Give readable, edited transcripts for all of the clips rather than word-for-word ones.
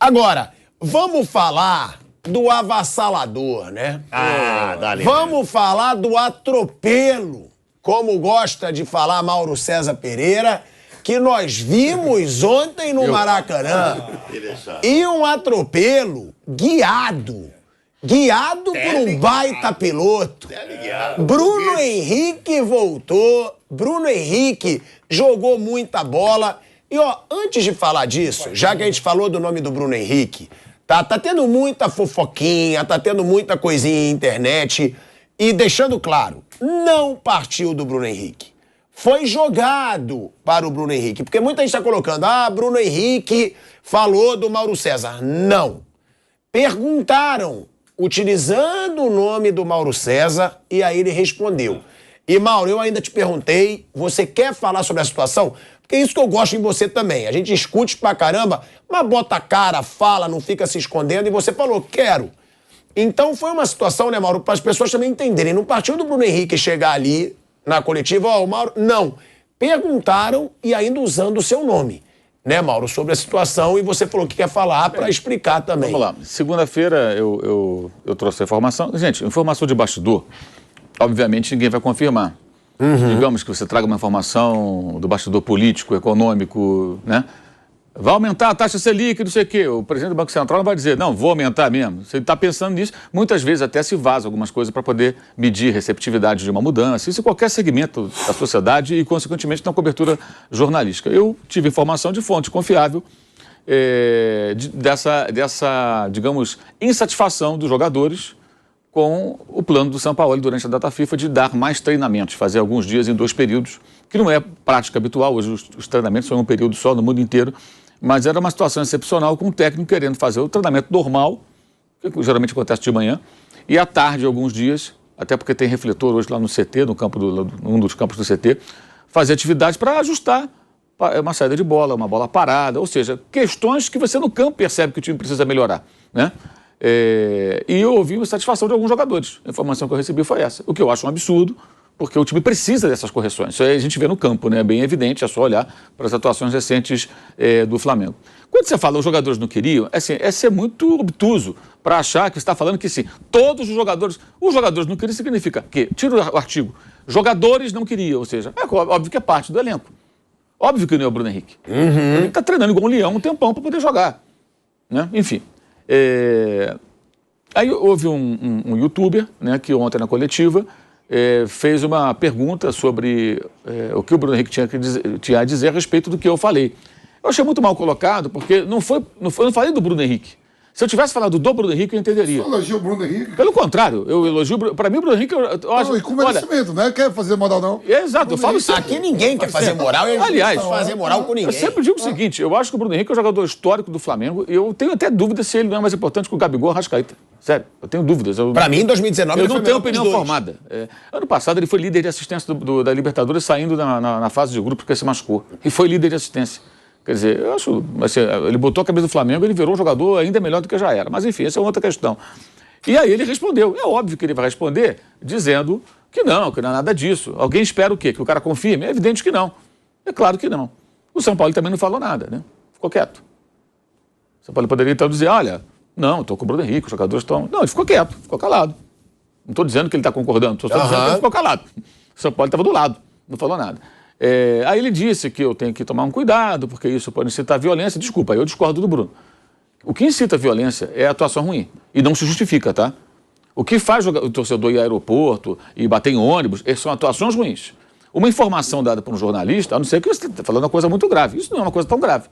Agora, vamos falar do avassalador, né? Dale. Vamos falar do atropelo, como gosta de falar Mauro César Pereira, que nós vimos ontem no Maracanã. E um atropelo guiado por um baita piloto. Bruno Henrique voltou, Bruno Henrique jogou muita bola. E, ó, antes de falar disso, já que a gente falou do nome do Bruno Henrique, tá tendo muita fofoquinha, tá tendo muita coisinha na internet. E deixando claro, não partiu do Bruno Henrique. Foi jogado para o Bruno Henrique. Porque muita gente tá colocando, Bruno Henrique falou do Mauro César. Não. Perguntaram, utilizando o nome do Mauro César, e aí ele respondeu. E, Mauro, eu ainda te perguntei, você quer falar sobre a situação? Porque é isso que eu gosto em você também. A gente discute pra caramba, mas bota a cara, fala, não fica se escondendo, e você falou, quero. Então foi uma situação, né, Mauro, para as pessoas também entenderem. Não partiu do Bruno Henrique chegar ali na coletiva, o Mauro... Não. Perguntaram e ainda usando o seu nome, né, Mauro, sobre a situação, e você falou que quer falar para explicar também. Vamos lá. Segunda-feira eu trouxe a informação. Gente, informação de bastidor, obviamente ninguém vai confirmar. Digamos que você traga uma informação do bastidor político, econômico, né? Vai aumentar a taxa Selic, não sei o quê. O presidente do Banco Central não vai dizer, não, vou aumentar mesmo. Você está pensando nisso, muitas vezes até se vaza algumas coisas para poder medir receptividade de uma mudança. Isso em qualquer segmento da sociedade e, consequentemente, na cobertura jornalística. Eu tive informação de fonte confiável dessa, digamos, insatisfação dos jogadores com o plano do São Paulo durante a data FIFA de dar mais treinamentos, fazer alguns dias em 2 períodos, que não é prática habitual. Hoje os treinamentos são em um período só no mundo inteiro, mas era uma situação excepcional com o técnico querendo fazer o treinamento normal, que geralmente acontece de manhã, e à tarde, alguns dias, até porque tem refletor hoje lá no CT, num dos campos do CT, fazer atividade para ajustar uma saída de bola, uma bola parada, ou seja, questões que você no campo percebe que o time precisa melhorar, né? E eu ouvi uma satisfação de alguns jogadores. A informação que eu recebi foi essa. O que eu acho um absurdo, porque o time precisa dessas correções. Isso aí a gente vê no campo, né? É bem evidente, é só olhar para as atuações recentes do Flamengo. Quando você fala os jogadores não queriam, é ser muito obtuso para achar que você está falando que sim, todos os jogadores não queriam significa que, tira o artigo, jogadores não queriam, ou seja, é óbvio que é parte do elenco. Óbvio que não é o Bruno Henrique. Ele está treinando igual um leão um tempão para poder jogar, né? Enfim. Aí houve um youtuber, né, que ontem na coletiva fez uma pergunta sobre o que o Bruno Henrique tinha a dizer a respeito do que eu falei. Eu achei muito mal colocado, porque eu não falei do Bruno Henrique. Se eu tivesse falado do Bruno Henrique, eu entenderia. Você elogia o Bruno Henrique? Pelo contrário, eu elogio... Para mim, o Bruno Henrique... Eu acho, não, e com merecimento, né? Quer fazer moral, não? Exato, eu falo sempre. Aqui ninguém quer fazer moral, e aliás, fazer moral com ninguém. Eu sempre digo o seguinte, eu acho que o Bruno Henrique é um jogador histórico do Flamengo, e eu tenho até dúvida se ele não é mais importante que o Gabigol ou o Arrascaeta. Sério, eu tenho dúvidas. Pra mim, em 2019, eu não tenho opinião formada. Ano passado, ele foi líder de assistência da Libertadores, saindo na fase de grupo porque se machucou. E foi líder de assistência. Quer dizer, eu acho, assim, ele botou a camisa do Flamengo, ele virou um jogador ainda melhor do que já era. Mas enfim, essa é outra questão. E aí ele respondeu. É óbvio que ele vai responder dizendo que não é nada disso. Alguém espera o quê? Que o cara confirme? É evidente que não. É claro que não. O São Paulo também não falou nada, né? Ficou quieto. O São Paulo poderia então dizer, olha, não, estou com o Bruno Henrique, os jogadores estão... Não, ele ficou quieto, ficou calado. Não estou dizendo que ele está concordando, estou dizendo que ele ficou calado. O São Paulo estava do lado, não falou nada. Aí ele disse que eu tenho que tomar um cuidado, porque isso pode incitar violência. Desculpa, eu discordo do Bruno. O que incita violência é a atuação ruim. E não se justifica, tá? O que faz o torcedor ir ao aeroporto e bater em ônibus são atuações ruins. Uma informação dada por um jornalista, a não ser que você está falando uma coisa muito grave. Isso não é uma coisa tão grave.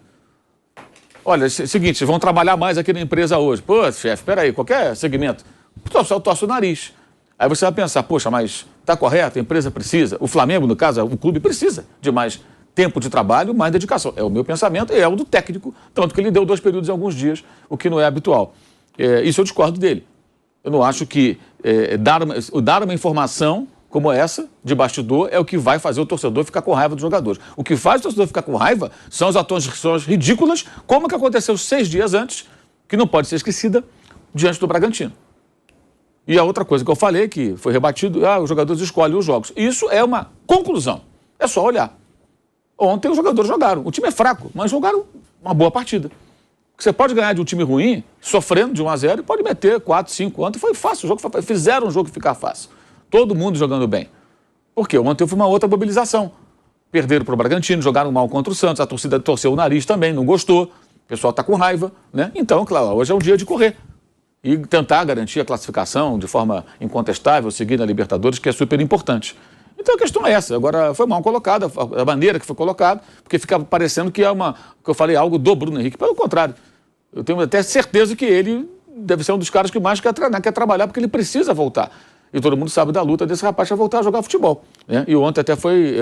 Olha, é o seguinte, vocês vão trabalhar mais aqui na empresa hoje. Pô, chefe, espera aí, qualquer segmento. Eu torço o nariz. Aí você vai pensar, poxa, mas está correto, a empresa precisa, o Flamengo, no caso, o clube precisa de mais tempo de trabalho, mais dedicação. É o meu pensamento e é o do técnico, tanto que ele deu 2 períodos em alguns dias, o que não é habitual. Isso eu discordo dele. Eu não acho que dar uma informação como essa, de bastidor, é o que vai fazer o torcedor ficar com raiva dos jogadores. O que faz o torcedor ficar com raiva são as atuações ridículas, como que aconteceu 6 dias antes, que não pode ser esquecida, diante do Bragantino. E a outra coisa que eu falei, que foi rebatido, os jogadores escolhem os jogos. Isso é uma conclusão. É só olhar. Ontem os jogadores jogaram. O time é fraco, mas jogaram uma boa partida. Porque você pode ganhar de um time ruim, sofrendo de 1-0, e pode meter 4, 5. Ontem foi fácil, o jogo fizeram o jogo ficar fácil. Todo mundo jogando bem. Por quê? Ontem houve uma outra mobilização. Perderam para o Bragantino, jogaram mal contra o Santos, a torcida torceu o nariz também, não gostou, o pessoal está com raiva, né? Então, claro, hoje é um dia de correr e tentar garantir a classificação de forma incontestável, seguir na Libertadores, que é super importante. Então a questão é essa. Agora, foi mal colocada, a maneira que foi colocada, porque ficava parecendo que que eu falei algo do Bruno Henrique. Pelo contrário, eu tenho até certeza que ele deve ser um dos caras que mais quer treinar, quer trabalhar, porque ele precisa voltar. E todo mundo sabe da luta desse rapaz para voltar a jogar futebol, né? E ontem até foi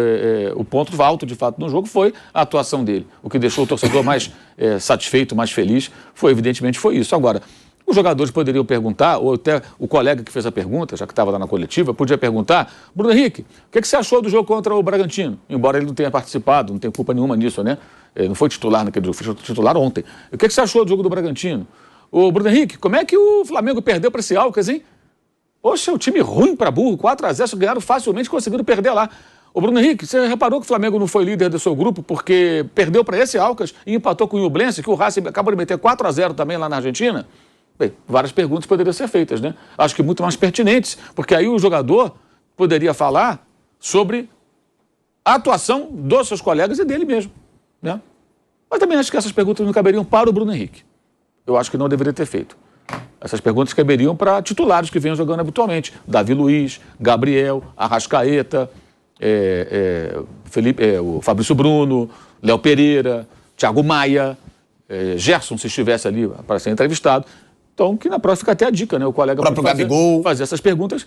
o ponto alto, de fato, no jogo foi a atuação dele. O que deixou o torcedor mais satisfeito, mais feliz, evidentemente foi isso. Agora, os jogadores poderiam perguntar, ou até o colega que fez a pergunta, já que estava lá na coletiva, podia perguntar: Bruno Henrique, o que você achou do jogo contra o Bragantino? Embora ele não tenha participado, não tem culpa nenhuma nisso, né? Não foi titular naquele jogo, foi titular ontem. O que você achou do jogo do Bragantino? Ô, Bruno Henrique, como é que o Flamengo perdeu para esse Alcas, hein? Poxa, o time ruim para burro, 4-0, ganharam facilmente, conseguiram perder lá. Ô, Bruno Henrique, você reparou que o Flamengo não foi líder do seu grupo porque perdeu para esse Alcas e empatou com o Ñublense, que o Racing acabou de meter 4-0 também lá na Argentina? Bem, várias perguntas poderiam ser feitas, né? Acho que muito mais pertinentes, porque aí o jogador poderia falar sobre a atuação dos seus colegas e dele mesmo, né? Mas também acho que essas perguntas não caberiam para o Bruno Henrique. Eu acho que não deveria ter feito. Essas perguntas caberiam para titulares que venham jogando habitualmente. Davi Luiz, Gabriel, Arrascaeta, o Fabrício Bruno, Léo Pereira, Thiago Maia, Gerson, se estivesse ali para ser entrevistado. Então, que na próxima fica até a dica, né? O colega pode fazer essas perguntas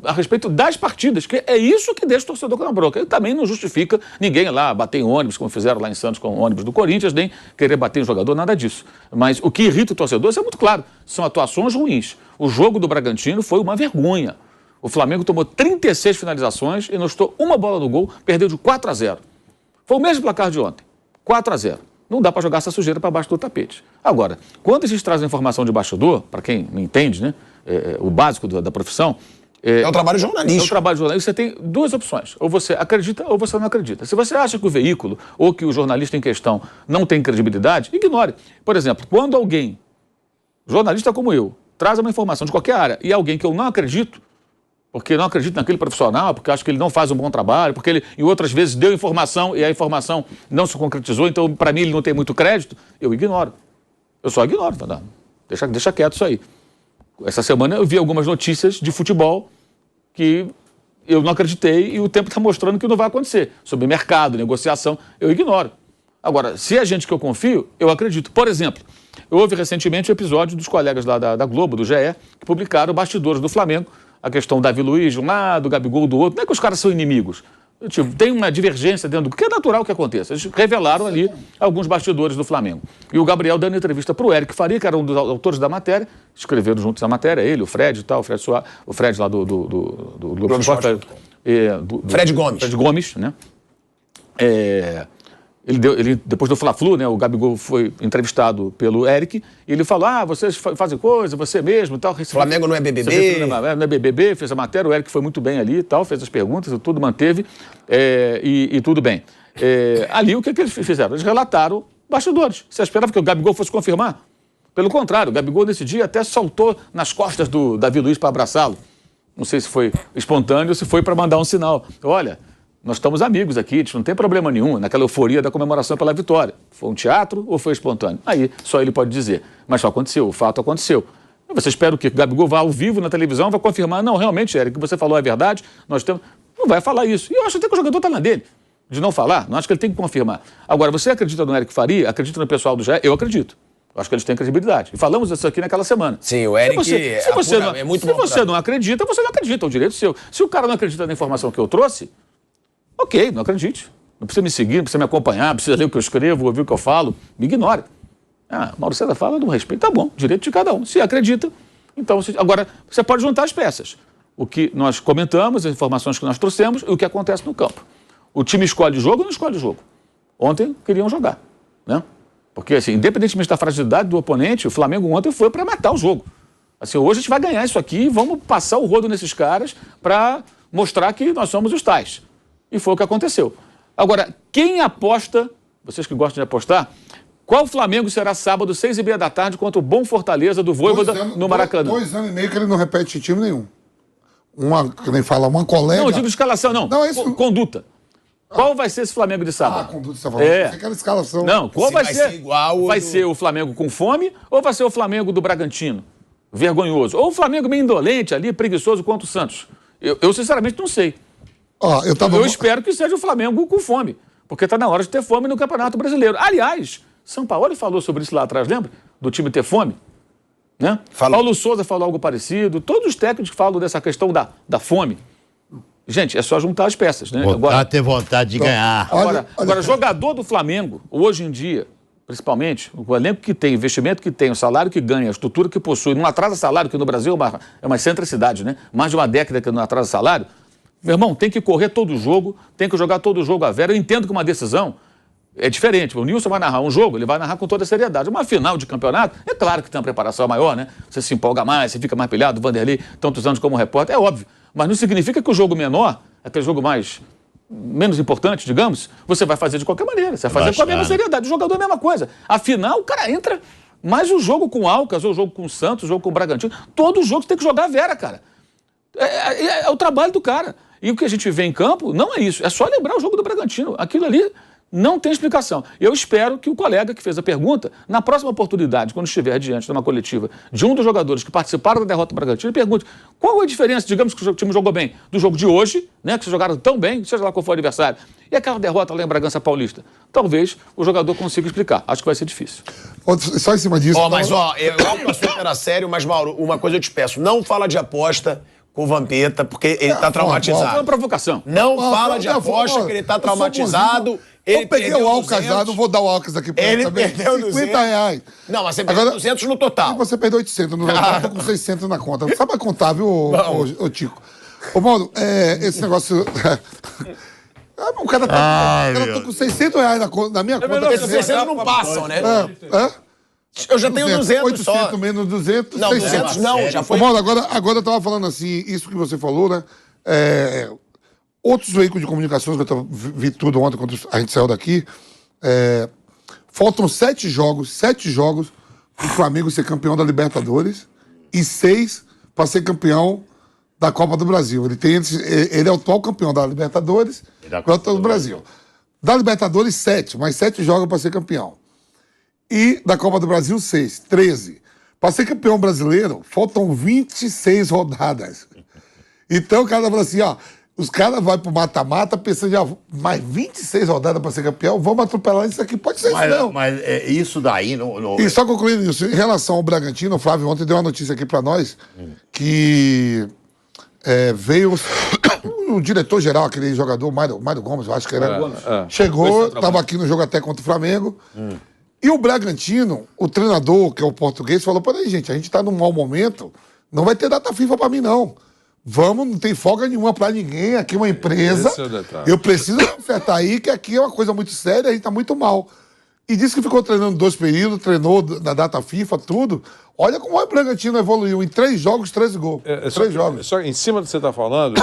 a respeito das partidas, que é isso que deixa o torcedor com a bronca. Ele também não justifica ninguém lá bater em ônibus, como fizeram lá em Santos com o ônibus do Corinthians, nem querer bater em jogador, nada disso. Mas o que irrita o torcedor, isso é muito claro, são atuações ruins. O jogo do Bragantino foi uma vergonha. O Flamengo tomou 36 finalizações e não estou uma bola no gol, perdeu de 4-0. Foi o mesmo placar de ontem, 4-0. Não dá para jogar essa sujeira para baixo do tapete. Agora, quando a gente traz a informação de bastidor, para quem não entende, né, o básico da profissão... É o trabalho jornalístico. É o trabalho jornalístico. Você tem duas opções. Ou você acredita ou você não acredita. Se você acha que o veículo ou que o jornalista em questão não tem credibilidade, ignore. Por exemplo, quando alguém, jornalista como eu, traz uma informação de qualquer área e alguém que eu não acredito, porque não acredito naquele profissional, porque acho que ele não faz um bom trabalho, porque ele, em outras vezes, deu informação e a informação não se concretizou, então, para mim, ele não tem muito crédito, eu ignoro. Eu só ignoro. Não, deixa quieto isso aí. Essa semana eu vi algumas notícias de futebol que eu não acreditei e o tempo está mostrando que não vai acontecer. Sobre mercado, negociação, eu ignoro. Agora, se é gente que eu confio, eu acredito. Por exemplo, houve recentemente um episódio dos colegas lá da Globo, do GE, que publicaram bastidores do Flamengo, a questão do Davi Luiz de um lado, Gabigol do outro. Não é que os caras são inimigos. Tipo, tem uma divergência dentro do que é natural que aconteça. Eles revelaram ali alguns bastidores do Flamengo. E o Gabriel dando entrevista para o Eric Faria, que era um dos autores da matéria, escreveram juntos a matéria, ele, o Fred e tal, o Fred lá do Globo Esporte. Fred Gomes. Fred Gomes, né? Ele, depois do Fla-Flu, né, o Gabigol foi entrevistado pelo Eric, e ele falou: vocês fazem coisa, você mesmo e tal. Flamengo não é BBB. Não é BBB, fez a matéria, o Eric foi muito bem ali e tal, fez as perguntas, tudo manteve, e tudo bem. Ali, o que eles fizeram? Eles relataram bastidores. Você esperava que o Gabigol fosse confirmar? Pelo contrário, o Gabigol nesse dia até saltou nas costas do Davi Luiz para abraçá-lo. Não sei se foi espontâneo ou se foi para mandar um sinal. Olha, nós estamos amigos aqui, a gente não tem problema nenhum naquela euforia da comemoração pela vitória. Foi um teatro ou foi espontâneo? Aí só ele pode dizer. Mas só aconteceu, o fato aconteceu. Você espera o quê? Que o Gabigol vá ao vivo na televisão, vai confirmar: não, realmente, Eric, o que você falou é verdade, nós temos... Não vai falar isso. E eu acho até que o jogador está na dele, de não falar. Não acho que ele tem que confirmar. Agora, você acredita no Eric Faria? Acredita no pessoal do GE? Eu acredito. Eu acho que eles têm credibilidade. E falamos isso aqui naquela semana. Sim, o Eric é muito bom. Se você não acredita, você não acredita. É um direito seu. Se o cara não acredita na informação que eu trouxe, ok, não acredite. Não precisa me seguir, não precisa me acompanhar, não precisa ler o que eu escrevo, ouvir o que eu falo. Me ignore. Mauro César fala do respeito. Tá bom, direito de cada um. Se acredita, então... Agora, você pode juntar as peças. O que nós comentamos, as informações que nós trouxemos e o que acontece no campo. O time escolhe jogo ou não escolhe jogo? Ontem queriam jogar, né? Porque, assim, independentemente da fragilidade do oponente, o Flamengo ontem foi para matar o jogo. Assim, hoje a gente vai ganhar isso aqui e vamos passar o rodo nesses caras para mostrar que nós somos os tais. E foi o que aconteceu. Agora, quem aposta, vocês que gostam de apostar, Qual Flamengo será sábado, 6h30 da tarde, contra o Bom Fortaleza do Vojvoda no Maracanã? 2 anos e meio que ele não repete time nenhum. Que nem fala, uma colega... Não, eu digo escalação, não. Não, isso... Conduta. Qual vai ser esse Flamengo de sábado? Conduta, você tá falando. É. Aquela escalação. Não, qual vai ser? Igual vai ser o Flamengo com fome ou vai ser o Flamengo do Bragantino? Vergonhoso. Ou o Flamengo meio indolente ali, preguiçoso contra o Santos? Eu sinceramente não sei. Eu espero que seja o Flamengo com fome, porque está na hora de ter fome no Campeonato Brasileiro. Aliás, São Paulo falou sobre isso lá atrás, lembra? Do time ter fome? Né? Paulo Souza falou algo parecido. Todos os técnicos falam dessa questão da fome. Gente, é só juntar as peças, né? Agora, ter vontade de ganhar. Agora, jogador do Flamengo, hoje em dia, principalmente, o elenco que tem, o investimento que tem, o salário que ganha, a estrutura que possui, não atrasa salário, que no Brasil é uma excentricidade, né? Mais de uma década que não atrasa salário. Meu irmão, tem que correr todo jogo, tem que jogar todo jogo a vera. Eu entendo que uma decisão é diferente. O Nilson vai narrar um jogo, ele vai narrar com toda a seriedade. Uma final de campeonato, é claro que tem uma preparação maior, né? Você se empolga mais, você fica mais pilhado, o Vanderlei, tantos anos como repórter, é óbvio. Mas não significa que o jogo menor, aquele jogo menos importante, digamos, você vai fazer de qualquer maneira. Você vai fazer com a mesma seriedade. O jogador é a mesma coisa. Afinal, o cara entra, mas o jogo com o Alcas, ou o jogo com o Santos, o jogo com o Bragantino, todo jogo você tem que jogar a vera, cara. É o trabalho do cara. E o que a gente vê em campo não é isso. É só lembrar o jogo do Bragantino. Aquilo ali não tem explicação. Eu espero que o colega que fez a pergunta, na próxima oportunidade, quando estiver diante de uma coletiva de um dos jogadores que participaram da derrota do Bragantino, pergunte qual a diferença, digamos que o time jogou bem, do jogo de hoje, né, que vocês jogaram tão bem, seja lá qual for o adversário, e aquela derrota lá em Bragança Paulista. Talvez o jogador consiga explicar. Acho que vai ser difícil. Só em cima disso... eu tô super a sério, mas, Mauro, uma coisa eu te peço. Não fala de aposta com o Vampeta, porque ele tá traumatizado. É uma provocação. Não fala de aposta, que ele tá traumatizado. Eu peguei o Alcas lá, não vou dar o Alcas aqui pra ele também. Perdeu 50 reais. Não, mas você perdeu 200 no total. E você perdeu 800 no total, tô com 600 na conta. Não sabe contar, viu, ô Tico? Ô, Mauro, esse negócio... o cara tá com 600 reais na minha conta. Esses 600 não passam, né? Eu já tenho 200 800 só. 800 menos 200, não, 600. 200 não, já foi. Ô, Mauro, agora eu tava falando assim, isso que você falou, né? Outros veículos de comunicações, que eu vi tudo ontem quando a gente saiu daqui, faltam 7 jogos para o Flamengo ser campeão da Libertadores e 6 para ser campeão da Copa do Brasil. Ele é o atual campeão da Libertadores e da Copa do Brasil. Da Libertadores, 7, mais 7 jogos para ser campeão. E da Copa do Brasil, 6, 13. Para ser campeão brasileiro, faltam 26 rodadas. Então o cara fala assim, os caras vão pro mata-mata pensando em mais 26 rodadas para ser campeão, vamos atropelar isso aqui. Pode ser isso, não. Mas isso daí não... E só concluindo isso, em relação ao Bragantino, o Flávio ontem deu uma notícia aqui para nós, que veio o diretor-geral, aquele jogador, Mário Gomes, eu acho que era. Chegou, estava aqui no jogo até contra o Flamengo. E o Bragantino, o treinador, que é o português, falou, peraí, gente, a gente tá num mau momento, não vai ter data FIFA para mim, não. Não tem folga nenhuma pra ninguém, aqui é uma empresa. Eu preciso acertar aí, que aqui é uma coisa muito séria, a gente tá muito mal. E disse que ficou treinando 2 períodos, treinou na data FIFA, tudo. Olha como o Bragantino evoluiu. Em 3 jogos, 13 gols. 3 jogos. Só em cima do que você tá falando,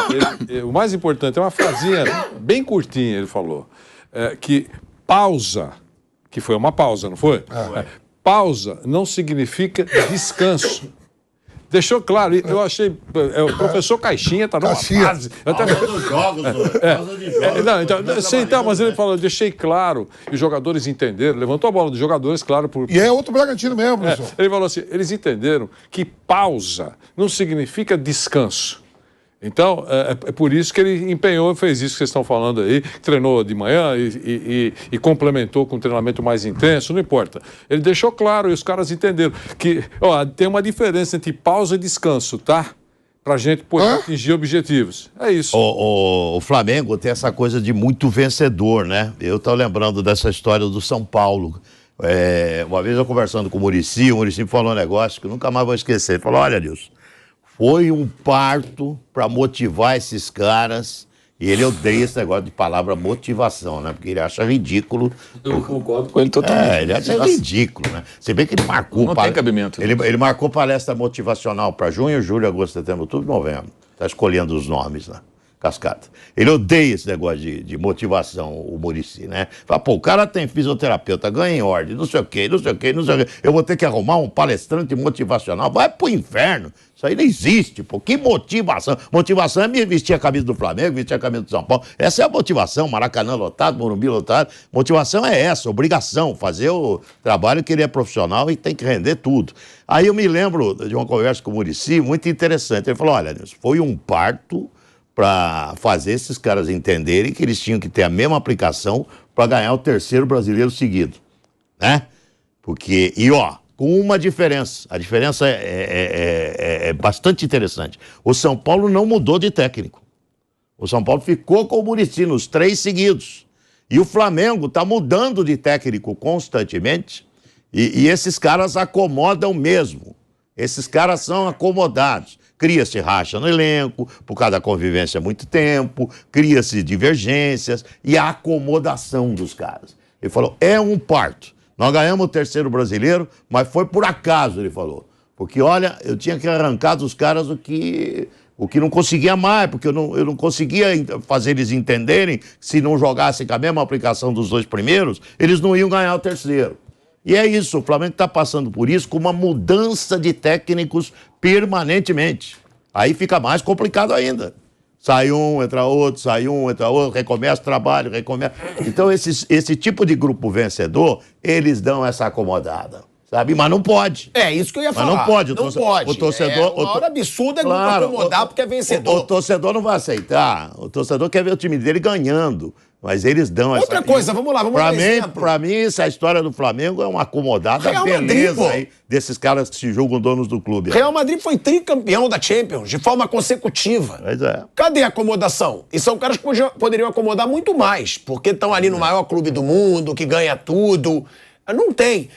o mais importante é uma frasinha bem curtinha, ele falou. Que pausa, que foi uma pausa, não foi? Pausa não significa descanso. Deixou claro, eu achei. O professor Caixinha tá numa fase. Dos jogos, mas ele falou, deixei claro, e os jogadores entenderam, levantou a bola dos jogadores, claro. E é outro Bragantino mesmo, professor. Ele falou assim: eles entenderam que pausa não significa descanso. Então, é por isso que ele empenhou e fez isso que vocês estão falando aí, treinou de manhã e complementou com um treinamento mais intenso, não importa. Ele deixou claro e os caras entenderam que tem uma diferença entre pausa e descanso, tá? Pra gente poder atingir objetivos. É isso. O Flamengo tem essa coisa de muito vencedor, né? Eu tô lembrando dessa história do São Paulo. Uma vez eu conversando com o Muricy me falou um negócio que eu nunca mais vou esquecer. Ele falou, olha, Nilson, foi um parto para motivar esses caras. E ele odeia esse negócio de palavra motivação, né? Porque ele acha ridículo. Eu concordo com ele totalmente. Ele acha ridículo, né? Se bem que ele marcou... Não tem cabimento. Ele marcou palestra motivacional para junho, julho, agosto, setembro, outubro, novembro. Está escolhendo os nomes, né? cascata. Ele odeia esse negócio de motivação, o Muricy, né? Fala, pô, o cara tem fisioterapeuta, ganha em ordem, não sei o quê, não sei o quê, não sei o quê. Eu vou ter que arrumar um palestrante motivacional. Vai pro inferno. Isso aí não existe, pô. Que motivação? Motivação é me vestir a camisa do Flamengo, vestir a camisa do São Paulo. Essa é a motivação. Maracanã lotado, Morumbi lotado. Motivação é essa, obrigação. Fazer o trabalho que ele é profissional e tem que render tudo. Aí eu me lembro de uma conversa com o Muricy muito interessante. Ele falou, olha, Nilson, foi um parto para fazer esses caras entenderem que eles tinham que ter a mesma aplicação para ganhar o 3º brasileiro seguido, né? Porque, e ó, com uma diferença, a diferença é bastante interessante. O São Paulo não mudou de técnico. O São Paulo ficou com o Muricy nos 3 seguidos. E o Flamengo está mudando de técnico constantemente e esses caras acomodam mesmo. Esses caras são acomodados. Cria-se racha no elenco, por causa da convivência há muito tempo, cria-se divergências e a acomodação dos caras. Ele falou, é um parto. Nós ganhamos o 3º brasileiro, mas foi por acaso, ele falou. Porque, olha, eu tinha que arrancar dos caras o que não conseguia mais, porque eu não conseguia fazer eles entenderem que se não jogassem com a mesma aplicação dos 2 primeiros, eles não iam ganhar o 3º. E é isso, o Flamengo está passando por isso com uma mudança de técnicos permanentemente. Aí fica mais complicado ainda. Sai um, entra outro, sai um, entra outro, recomeça o trabalho, recomeça... Então, esse tipo de grupo vencedor, eles dão essa acomodada, sabe? Mas não pode. É isso que eu ia falar. Mas não pode. Não pode. O torcedor... Uma hora absurda é claro, acomodar porque é vencedor. O torcedor não vai aceitar. O torcedor quer ver o time dele ganhando. Mas eles dão essa... Outra coisa, vamos lá, vamos dar exemplo. Pra mim, essa história do Flamengo é uma acomodada Real beleza Madrid, aí desses caras que se julgam donos do clube. Real Madrid foi tricampeão da Champions de forma consecutiva. Pois é. Cadê a acomodação? E são caras que poderiam acomodar muito mais, porque estão ali no maior clube do mundo, que ganha tudo. Não tem.